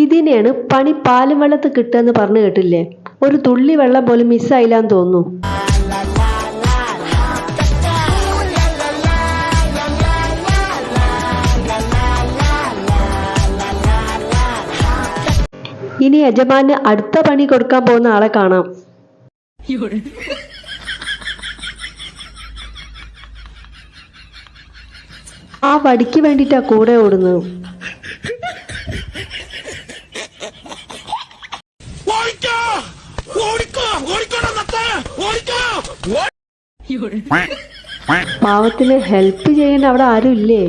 ഇതിനെയാണ് പണി പാലും വെള്ളത്ത് കിട്ടുകയെന്ന് പറഞ്ഞു കേട്ടില്ലേ? ഒരു തുള്ളി വെള്ളം പോലും മിസ്സായില്ലാന്ന് തോന്നുന്നു. ഇനി യജമാന് അടുത്ത പണി കൊടുക്കാൻ പോകുന്ന ആളെ കാണാം. ആ വടിക്ക് വേണ്ടിട്ടാ കൂടെ ഓടുന്നത്. പാവത്തിന് ഹെൽപ്പ് ചെയ്യാൻ അവിടെ ആരും ഇല്ലേ?